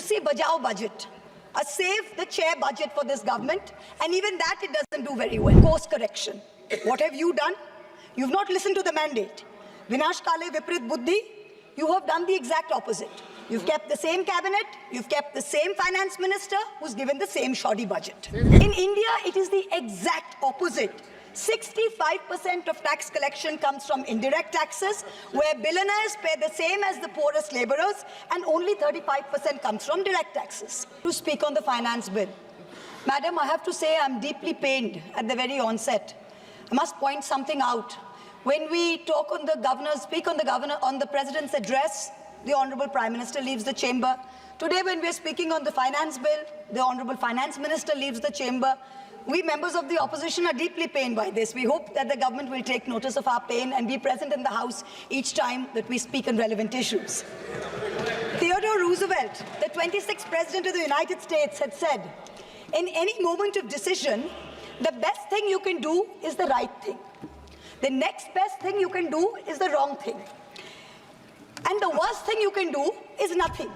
kursi bajao budget, a save the chair budget for this government, and even that it doesn't do very well. Course correction. What have you done? You've not listened to the mandate. Vinash Kale Viprit Buddhi, you have done the exact opposite. You've kept the same cabinet, you've kept the same finance minister who's given the same shoddy budget. In India, it is the exact opposite. 65% of tax collection comes from indirect taxes, where billionaires pay the same as the poorest laborers, and only 35% comes from direct taxes. To speak on the finance bill, Madam, I have to say I'm deeply pained at the very onset. I must point something out. When we talk on the governor, speak on the president's address, the Honorable Prime Minister leaves the chamber. Today, when we are speaking on the finance bill, the Honorable Finance Minister leaves the chamber. We members of the opposition are deeply pained by this. We hope that the government will take notice of our pain and be present in the House each time that we speak on relevant issues. Theodore Roosevelt, the 26th President of the United States, had said, in any moment of decision, the best thing you can do is the right thing. The next best thing you can do is the wrong thing. And the worst thing you can do is nothing.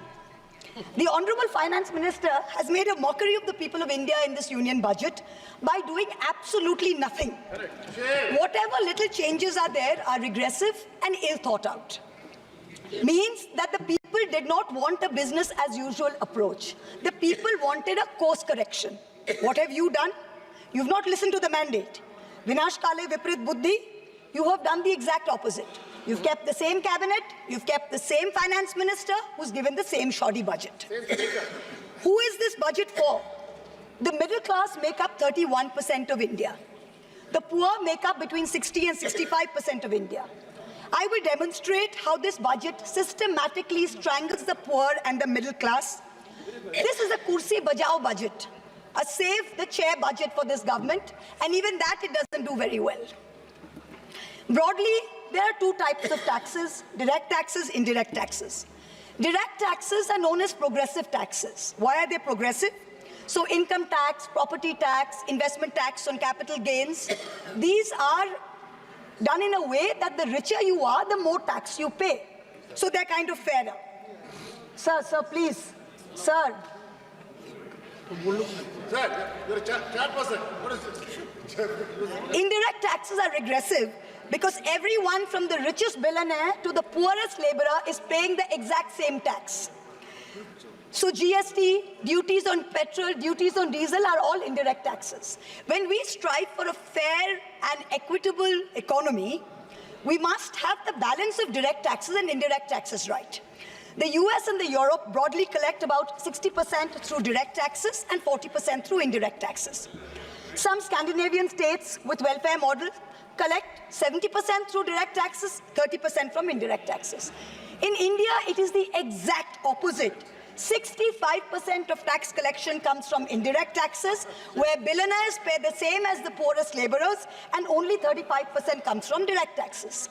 The Honorable Finance Minister has made a mockery of the people of India in this union budget by doing absolutely nothing. Whatever little changes are there are regressive and ill thought out. Means that the people did not want a business as usual approach. The people wanted a course correction. What have you done? You've not listened to the mandate. Vinash Kale Viprit Buddhi, you have done the exact opposite. You've kept the same cabinet, you've kept the same finance minister who's given the same shoddy budget. Who is this budget for? The middle class make up 31% of India. The poor make up between 60 and 65% of India. I will demonstrate how this budget systematically strangles the poor and the middle class. This is a kursi bajao budget, a save the chair budget for this government, and even that it doesn't do very well. Broadly, there are two types of taxes: direct taxes, indirect taxes. Direct taxes are known as progressive taxes. Why are they progressive? So income tax, property tax, investment tax on capital gains, these are done in a way that the richer you are, the more tax you pay. So they're kind of fairer. Sir, please. Sir. Sir, you're a chat person. What is it? Indirect taxes are regressive because everyone from the richest billionaire to the poorest laborer is paying the exact same tax. So GST, duties on petrol, duties on diesel are all indirect taxes. When we strive for a fair and equitable economy, we must have the balance of direct taxes and indirect taxes right. The US and the Europe broadly collect about 60% through direct taxes and 40% through indirect taxes. Some Scandinavian states with welfare models collect 70% through direct taxes, 30% from indirect taxes. In India, it is the exact opposite. 65% of tax collection comes from indirect taxes, where billionaires pay the same as the poorest laborers, and only 35% comes from direct taxes.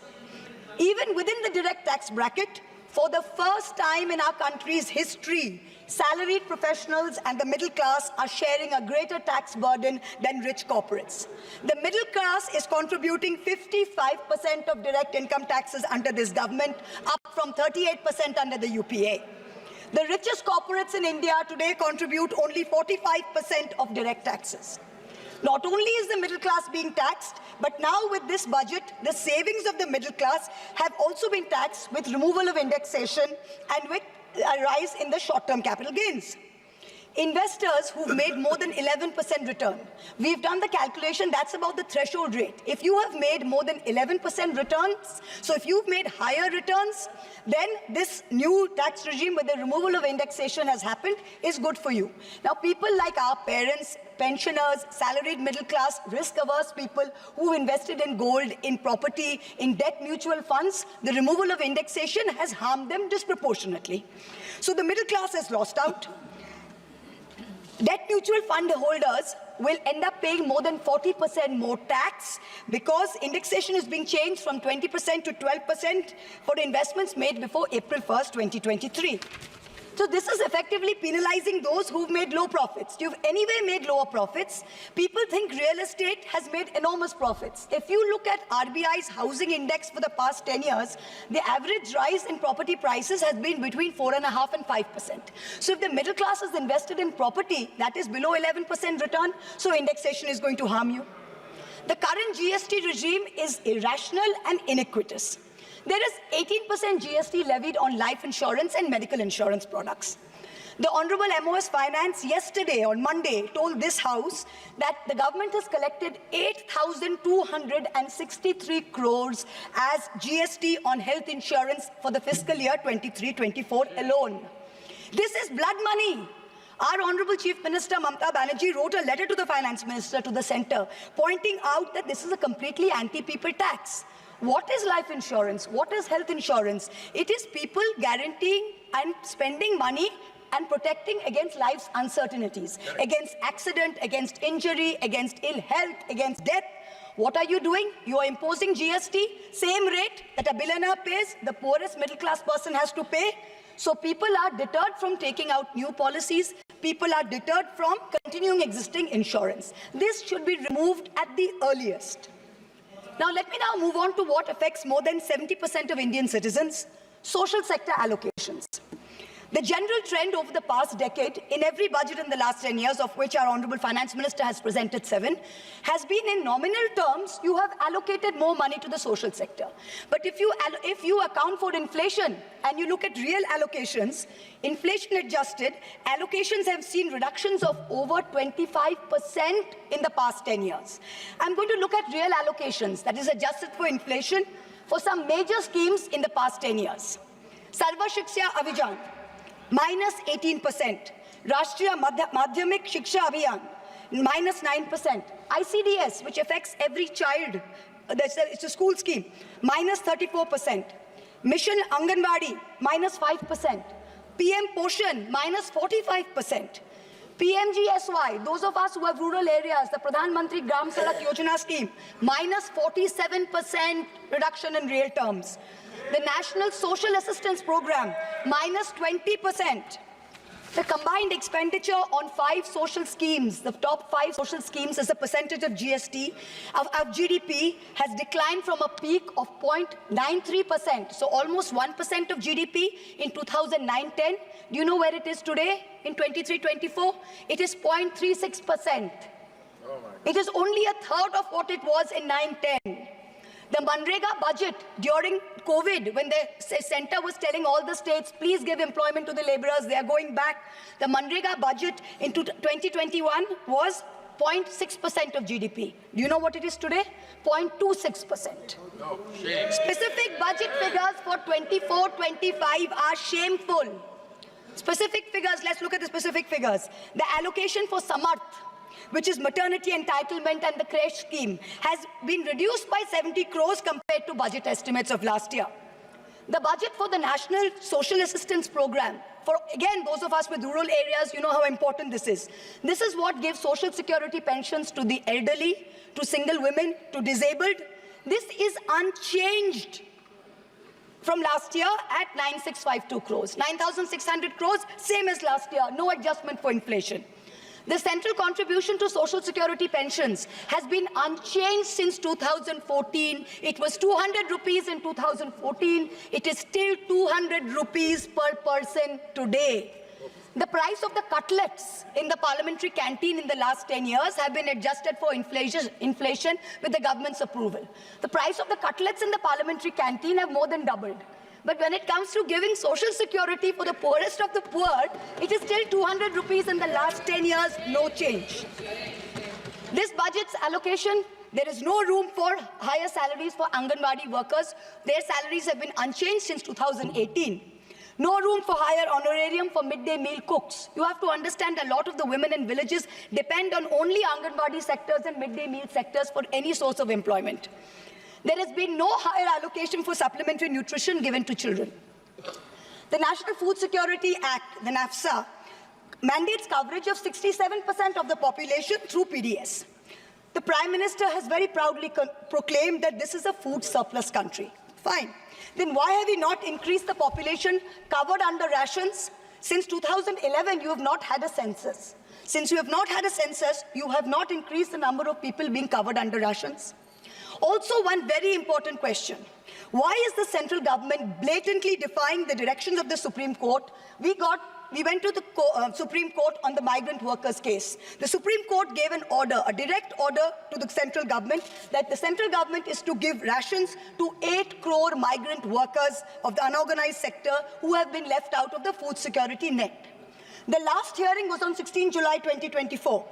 Even within the direct tax bracket, for the first time in our country's history, salaried professionals and the middle class are sharing a greater tax burden than rich corporates. The middle class is contributing 55% of direct income taxes under this government, up from 38% under the UPA. The richest corporates in India today contribute only 45% of direct taxes. Not only is the middle class being taxed, but now with this budget, the savings of the middle class have also been taxed with removal of indexation and with a rise in the short-term capital gains. Investors who've made more than 11% return, we've done the calculation, that's about the threshold rate. If you have made more than 11% returns, so if you've made higher returns, then this new tax regime with the removal of indexation has happened is good for you. Now, people like our parents, pensioners, salaried middle class, risk-averse people who invested in gold, in property, in debt mutual funds, the removal of indexation has harmed them disproportionately. So the middle class has lost out. Debt mutual fund holders will end up paying more than 40% more tax because indexation is being changed from 20% to 12% for investments made before April 1st, 2023. So this is effectively penalizing those who've made low profits. You've anyway made lower profits. People think real estate has made enormous profits. If you look at RBI's housing index for the past 10 years, the average rise in property prices has been between 4.5% and 5%. So if the middle class is invested in property, that is below 11% return, so indexation is going to harm you. The current GST regime is irrational and iniquitous. There is 18% GST levied on life insurance and medical insurance products. The Honorable MOS Finance yesterday, on Monday, told this House that the government has collected 8,263 crores as GST on health insurance for the fiscal year 23-24 alone. This is blood money. Our Honorable Chief Minister Mamata Banerjee wrote a letter to the Finance Minister, to the Centre, pointing out that this is a completely anti-people tax. What is life insurance? What is health insurance? It is people guaranteeing and spending money and protecting against life's uncertainties, against accident, against injury, against ill health, against death. What are you doing? You are imposing GST, same rate that a billionaire pays, the poorest middle class person has to pay. So people are deterred from taking out new policies. People are deterred from continuing existing insurance. This should be removed at the earliest. Now, let me now move on to what affects more than 70% of Indian citizens, social sector allocations. The general trend over the past decade, in every budget in the last 10 years, of which our Honorable Finance Minister has presented 7, has been in nominal terms, you have allocated more money to the social sector. But if you account for inflation and you look at real allocations, inflation adjusted, allocations have seen reductions of over 25% in the past 10 years. I'm going to look at real allocations, that is adjusted for inflation, for some major schemes in the past 10 years. Sarva Shiksha Abhijan, minus 18%. Rashtriya Madhyamik Shiksha Abhiyan, minus 9%. ICDS, which affects every child, it's a school scheme, minus 34%. Mission Anganwadi, minus 5%. PM Poshan, minus 45%. PMGSY, those of us who have rural areas, the Pradhan Mantri Gram Sadak Yojana scheme, minus 47% reduction in real terms. The National Social Assistance Program, minus 20%. The combined expenditure on 5 social schemes, the top 5 social schemes as a percentage of GST, of GDP, has declined from a peak of 0.93%, so almost 1% of GDP in 2009-10. Do you know where it is today in 23-24? It is 0.36%. It is only a third of what it was in 9-10. The Manrega budget during COVID, when the centre was telling all the states, please give employment to the labourers, they are going back. The Manrega budget in 2021 was 0.6% of GDP. Do you know what it is today? 0.26%. No, shame. Specific budget figures for 24-25 are shameful. Specific figures, let's look at the specific figures. The allocation for Samarth, which is maternity entitlement and the creche scheme, has been reduced by 70 crores compared to budget estimates of last year. The budget for the National Social Assistance Program, for again those of us with rural areas, you know how important this is. This is what gives social security pensions to the elderly, to single women, to disabled. This is unchanged from last year at 9,652 crores. 9,600 crores, same as last year, no adjustment for inflation. The central contribution to social security pensions has been unchanged since 2014. It was 200 rupees in 2014. It is still 200 rupees per person today. The price of the cutlets in the parliamentary canteen in the last 10 years have been adjusted for inflation with the government's approval. The price of the cutlets in the parliamentary canteen have more than doubled. But when it comes to giving social security for the poorest of the poor, it is still 200 rupees in the last 10 years, no change. This budget's allocation, there is no room for higher salaries for Anganwadi workers. Their salaries have been unchanged since 2018. No room for higher honorarium for midday meal cooks. You have to understand a lot of the women in villages depend on only Anganwadi sectors and midday meal sectors for any source of employment. There has been no higher allocation for supplementary nutrition given to children. The National Food Security Act, the NAFSA, mandates coverage of 67% of the population through PDS. The Prime Minister has very proudly proclaimed that this is a food surplus country. Fine. Then why have we not increased the population covered under rations Since 2011, you have not had a census. Since you have not had a census, you have not increased the number of people being covered under rations. Also, one very important question. Why is the central government blatantly defying the directions of the Supreme Court? We went to the Supreme Court on the migrant workers case. The Supreme Court gave an order, a direct order to the central government, that the central government is to give rations to 8 crore migrant workers of the unorganized sector who have been left out of the food security net. The last hearing was on 16 July 2024.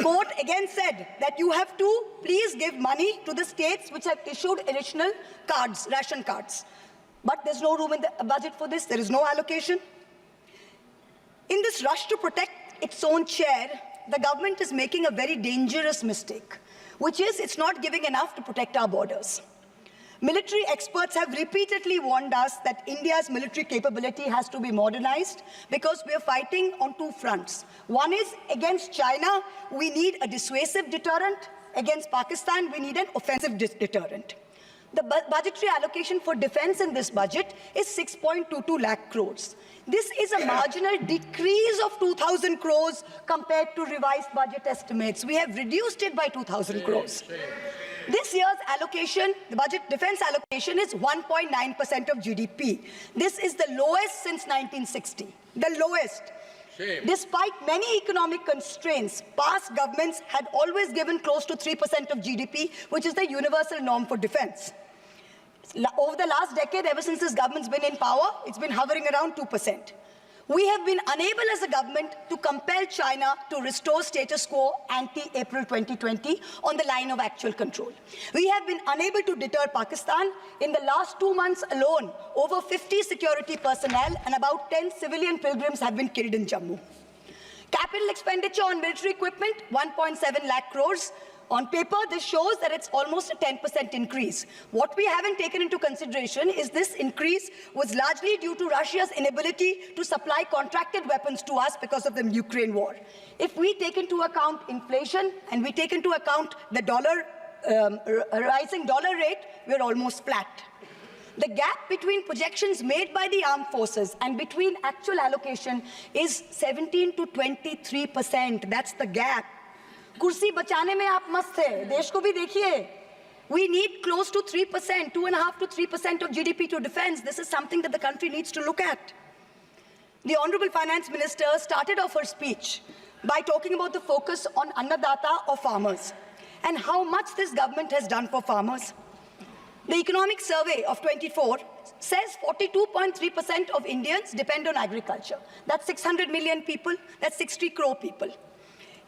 Court again said that you have to please give money to the states which have issued additional cards, ration cards. But there's no room in the budget for this. There is no allocation. In this rush to protect its own chair, the government is making a very dangerous mistake, which is it's not giving enough to protect our borders. Military experts have repeatedly warned us that India's military capability has to be modernized because we are fighting on two fronts. One is against China, we need a dissuasive deterrent. Against Pakistan, we need an offensive deterrent. The budgetary allocation for defense in this budget is 6.22 lakh crores. This is a marginal decrease of 2,000 crores compared to revised budget estimates. We have reduced it by 2,000 crores. This year's allocation, the budget defense allocation, is 1.9% of GDP. This is the lowest since 1960, the lowest. Shame. Despite many economic constraints, past governments had always given close to 3% of GDP, which is the universal norm for defense. Over the last decade, ever since this government's been in power, it's been hovering around 2%. We have been unable as a government to compel China to restore status quo ante-April 2020 on the line of actual control. We have been unable to deter Pakistan. In the last 2 months alone, over 50 security personnel and about 10 civilian pilgrims have been killed in Jammu. Capital expenditure on military equipment, 1.7 lakh crores. On paper, this shows that it's almost a 10% increase. What we haven't taken into consideration is this increase was largely due to Russia's inability to supply contracted weapons to us because of the Ukraine war. If we take into account inflation and we take into account the rising dollar rate, we're almost flat. The gap between projections made by the armed forces and between actual allocation is 17 to 23%. That's the gap. कुर्सी बचाने में आप मस्त थे, देश को भी देखिए. We need close to 3%, 2.5 to 3% of GDP to defense. This is something that the country needs to look at. The Honorable Finance Minister started off her speech by talking about the focus on Annadata or farmers and how much this government has done for farmers. The Economic Survey of 24 says 42.3% of Indians depend on agriculture. That's 600 million people, that's 60 crore people.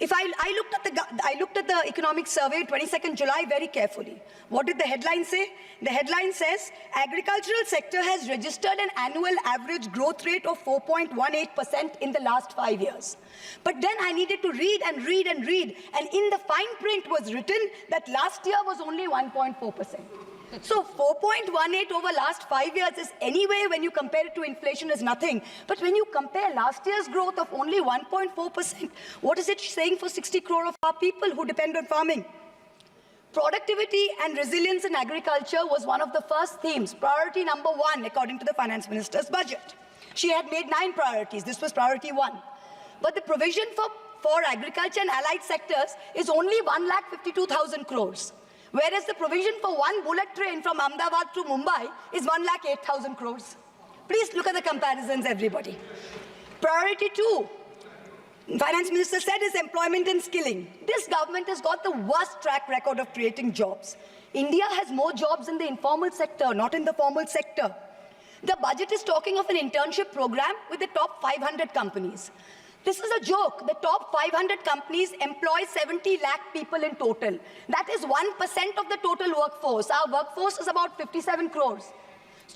If I looked at the Economic Survey, 22nd July, very carefully. What did the headline say? The headline says, agricultural sector has registered an annual average growth rate of 4.18% in the last 5 years. But then I needed to read and read and read, and in the fine print was written that last year was only 1.4%. So 4.18 over last 5 years is anyway, when you compare it to inflation, is nothing. But when you compare last year's growth of only 1.4%, what is it saying for 60 crore of our people who depend on farming? Productivity and resilience in agriculture was one of the first themes, priority number 1, according to the Finance Minister's budget. She had made 9 priorities. This was priority 1. But the provision for agriculture and allied sectors is only 1,52,000 crores. Whereas the provision for one bullet train from Ahmedabad to Mumbai is 1,08,000 crores. Please look at the comparisons, everybody. Priority 2, Finance Minister said, is employment and skilling. This government has got the worst track record of creating jobs. India has more jobs in the informal sector, not in the formal sector. The budget is talking of an internship program with the top 500 companies. This is a joke. The top 500 companies employ 70 lakh people in total. That is 1% of the total workforce. Our workforce is about 57 crores.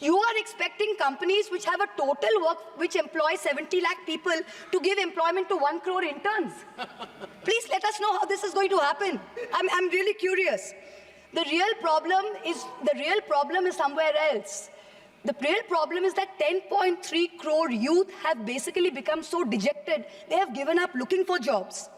You are expecting companies which have a total which employ 70 lakh people to give employment to 1 crore interns. Please let us know how this is going to happen. I'm really curious. The real problem is somewhere else. The real problem is that 10.3 crore youth have basically become so dejected, they have given up looking for jobs.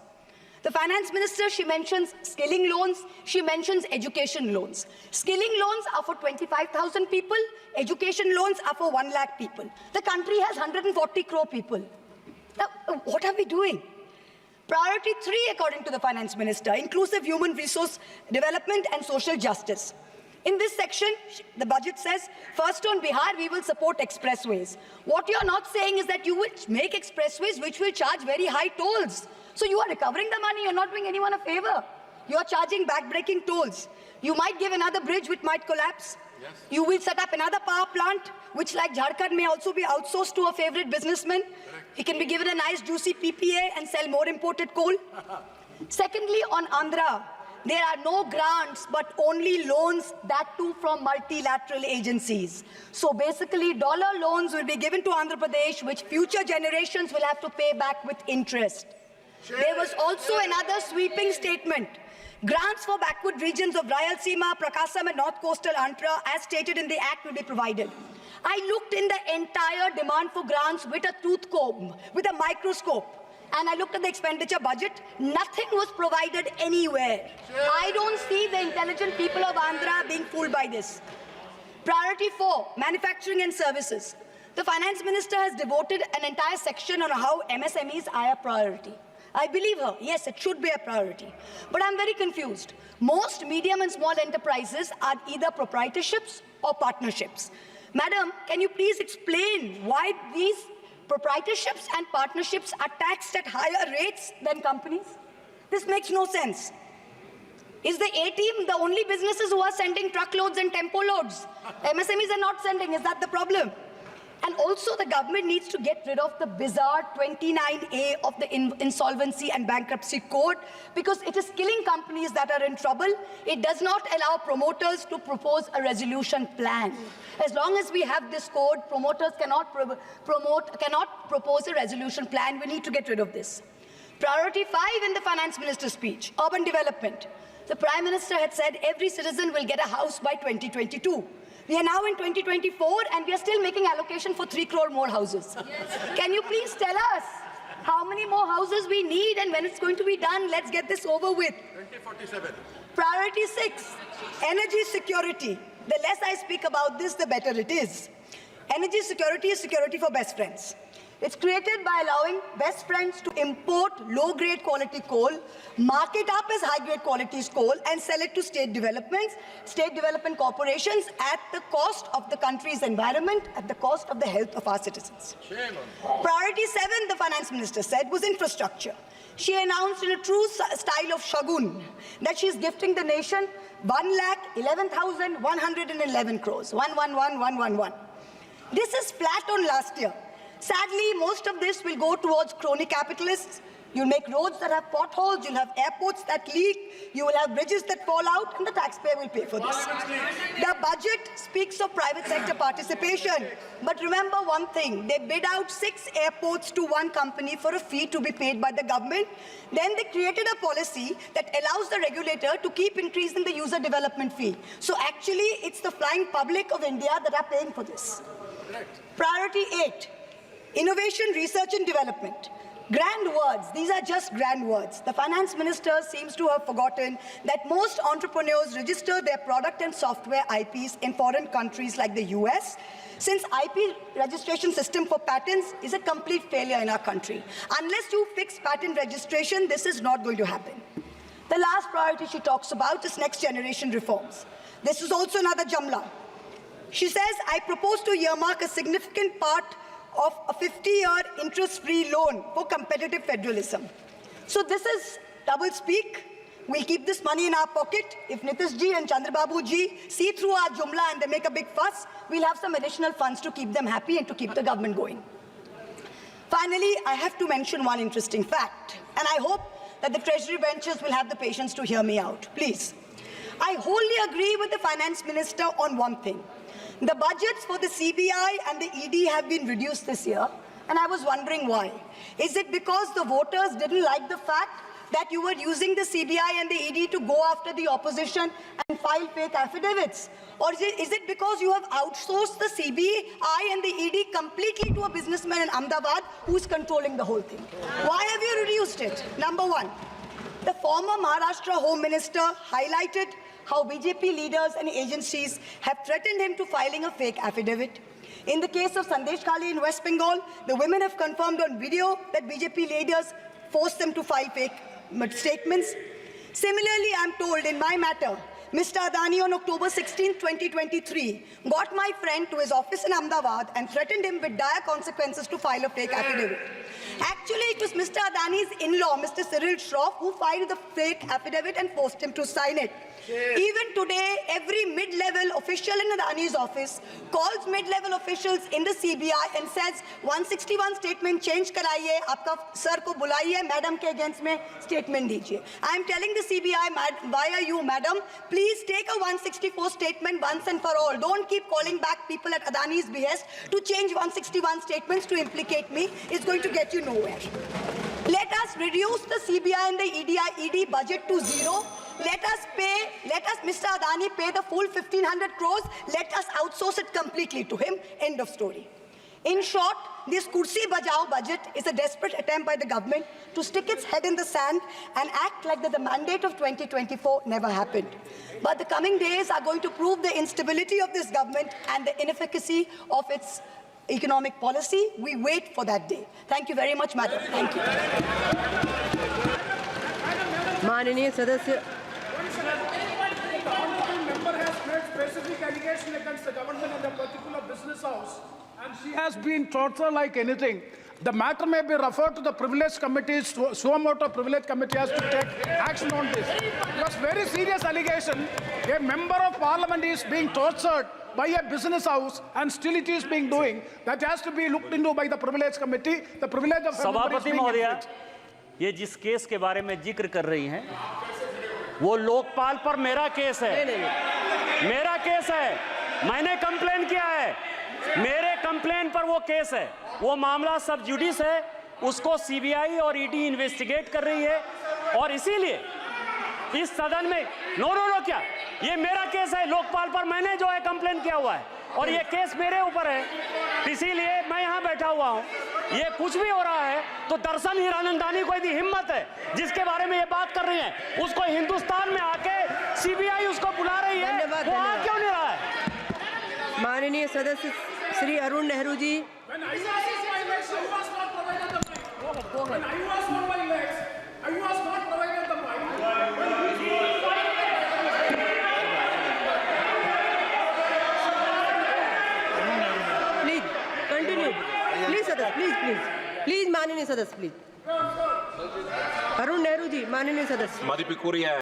The finance minister, she mentions skilling loans, she mentions education loans. Skilling loans are for 25,000 people, education loans are for 1 lakh people. The country has 140 crore people. Now, what are we doing? Priority 3, according to the finance minister, inclusive human resource development and social justice. In this section, the budget says, first on Bihar, we will support expressways. What you're not saying is that you will make expressways which will charge very high tolls. So you are recovering the money, you're not doing anyone a favor. You're charging back-breaking tolls. You might give another bridge which might collapse. Yes. You will set up another power plant, which like Jharkhand may also be outsourced to a favorite businessman. He can be given a nice juicy PPA and sell more imported coal. Secondly, on Andhra, there are no grants, but only loans, that too from multilateral agencies. So basically, dollar loans will be given to Andhra Pradesh, which future generations will have to pay back with interest. There was also another sweeping statement. Grants for backward regions of Rayalaseema, Prakasam and North Coastal Andhra, as stated in the Act, will be provided. I looked in the entire demand for grants with a tooth comb, with a microscope. And I looked at the expenditure budget, nothing was provided anywhere. I don't see the intelligent people of Andhra being fooled by this. Priority 4, manufacturing and services. The finance minister has devoted an entire section on how MSMEs are a priority. I believe her, yes, it should be a priority. But I'm very confused. Most medium and small enterprises are either proprietorships or partnerships. Madam, can you please explain why these proprietorships and partnerships are taxed at higher rates than companies? This makes no sense. Is the A-team the only businesses who are sending truckloads and tempo loads? MSMEs are not sending, is that the problem? And also the government needs to get rid of the bizarre 29A of the Insolvency and Bankruptcy Code, because it is killing companies that are in trouble. It does not allow promoters to propose a resolution plan. As long as we have this code, promoters cannot propose a resolution plan. We need to get rid of this. Priority 5 in the finance minister's speech, urban development. The Prime Minister had said every citizen will get a house by 2022. We are now in 2024 and we are still making allocation for 3 crore more houses. Yes. Can you please tell us how many more houses we need and when it's going to be done? Let's get this over with. 2047. Priority 6, energy security. The less I speak about this, the better it is. Energy security is security for best friends. It's created by allowing best friends to import low-grade quality coal, mark it up as high-grade quality coal, and sell it to state development corporations at the cost of the country's environment, at the cost of the health of our citizens. Priority 7, the finance minister said, was infrastructure. She announced in a true style of Shagun that she's gifting the nation 1,11,111 crores. 111,111. This is flat on last year. Sadly, most of this will go towards crony capitalists. You'll make roads that have potholes, you'll have airports that leak, you will have bridges that fall out, and the taxpayer will pay for this. The budget speaks of private sector participation. But remember one thing, they bid out 6 airports to one company for a fee to be paid by the government. Then they created a policy that allows the regulator to keep increasing the user development fee. So actually, it's the flying public of India that are paying for this. Priority 8. Innovation, research and development. Grand words, these are just grand words. The finance minister seems to have forgotten that most entrepreneurs register their product and software IPs in foreign countries like the US, since IP registration system for patents is a complete failure in our country. Unless you fix patent registration, this is not going to happen. The last priority she talks about is next generation reforms. This is also another Jamla. She says, I propose to earmark a significant part of a 50-year interest-free loan for competitive federalism. So this is double speak. We'll keep this money in our pocket. If Nitish ji and Chandrababu ji see through our Jumla and they make a big fuss, we'll have some additional funds to keep them happy and to keep the government going. Finally, I have to mention one interesting fact, and I hope that the Treasury benches will have the patience to hear me out. Please. I wholly agree with the Finance Minister on one thing. The budgets for the CBI and the ED have been reduced this year, and I was wondering why. Is it because the voters didn't like the fact that you were using the CBI and the ED to go after the opposition and file fake affidavits? Or is it because you have outsourced the CBI and the ED completely to a businessman in Ahmedabad who's controlling the whole thing? Why have you reduced it? Number one. The former Maharashtra Home Minister highlighted how BJP leaders and agencies have threatened him to filing a fake affidavit. In the case of Sandesh Khale in West Bengal, the women have confirmed on video that BJP leaders forced them to file fake statements. Similarly, I am told in my matter, Mr. Adani on October 16, 2023, got my friend to his office in Ahmedabad and threatened him with dire consequences to file a fake affidavit. Actually, it was Mr. Adani's in-law, Mr. Cyril Shroff, who filed the fake affidavit and forced him to sign it. Even today, every mid-level official in Adani's office calls mid-level officials in the CBI and says, 161 statement change karaiye, aapka sir ko bulaiye, madam ke against mein statement dijiye. I am telling the CBI, via you, madam, please take a 164 statement once and for all. Don't keep calling back people at Adani's behest to change 161 statements to implicate me. It's going to get you nowhere. Let us reduce the CBI and the ED budget to zero. Let us, Mr. Adani pay the full 1,500 crores. Let us outsource it completely to him. End of story. In short, this Kursi Bajao budget is a desperate attempt by the government to stick its head in the sand and act like that the mandate of 2024 never happened. But the coming days are going to prove the instability of this government and the inefficacy of its economic policy. We wait for that day. Thank you very much, madam. Thank you. माननीय सदस्य The honorable member has made specific allegation against the government and the particular business house, and she has been tortured like anything. The matter may be referred to the privilege committee. Suamoto privilege committee has to take action on this. Because very serious allegation. A member of parliament is being tortured by a business house, and still it is being doing. That has to be looked into by the privilege committee. The privilege of a member is being infringed. ये जिस case के बारे में जिक्र कर रही हैं वो लोकपाल पर मेरा केस है। मेरा केस है, मैंने कंप्लेन किया है, मेरे कंप्लेन पर वो केस है। वो मामला सब जुडिस है, उसको सीबीआई और ईडी इन्वेस्टिगेट कर रही है और इसीलिए इस सदन में नो क्या ये मेरा केस है, लोकपाल पर मैंने जो है कंप्लेन किया हुआ है और ये केस मेरे ऊपर है, इसीलिए मैं यहाँ बैठा हुआ हूँ। ये कुछ भी हो रहा है तो दर्शन हीरानंदानी को यदि हिम्मत है जिसके बारे में ये बात कर रही है उसको हिंदुस्तान में आके सीबीआई उसको बुला रही है, वो आ क्यों नहीं रहा है? माननीय सदस्य Shri Arun Nehru ji. When I was on my legs, I was not provided the mic. When I was on my legs, I was not provided the mic. Please continue. Please सदस्य, please माननीय सदस्य, please. अरुण नेहरू जी, माननीय सदस्य। Madhipikuria